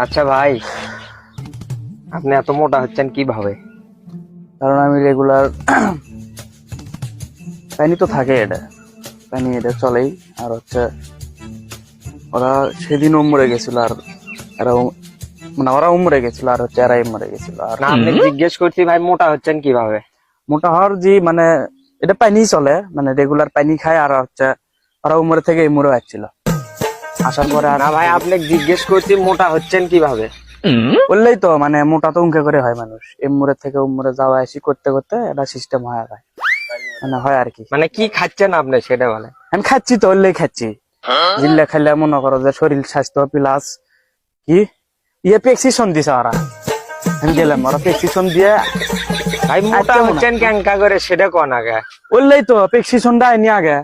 আচ্ছা ভাই, আপনি এত মোটা হচ্ছেন কিভাবে? কারণ আমি রেগুলার পানি তো থাকে, পানি এটা চলেই। আর হচ্ছে ওরা সেদিনও মরে গেছিল, আর এরাও মানে ওরাও মরে গেছিল, আর হচ্ছে এরাই মরে গেছিল। আর না, আপনি জিজ্ঞেস করছি ভাই মোটা হচ্ছেন কিভাবে? মোটা হওয়ার যে মানে এটা পানি চলে, মানে রেগুলার পানি খায়। আর হচ্ছে ওরা উমরে থেকে মরে যাচ্ছিল, আসার পরে আর না ভাই, আপনি জিজ্ঞেস করছি মোটা হচ্ছেন কিভাবে? বললেই তো মানে মোটা তো উনকে করে হয় মানুষ, এমরে থেকে উমরে যাওয়া আসি করতে করতে এটা সিস্টেম হয় আর মানে হয় আর কি। মানে কি খাচ্ছেন আপনি সেটা বলেন। আমি খাচ্ছি তো, ওরলেই খাচ্ছি। জিল্লা খাইলে মনে করো যে শরীর স্বাস্থ্য প্লাস কি প্রেসক্রিপশন দিছে ওরা। আমি গেলাম, ওরা প্রেসক্রিপশন দিয়ে ভাই মোটা হচ্ছেন ক্যাঙ্কা করে সেটা কোন আগে। বললেই তো প্রেসক্রিপশনটা আইনি আগে।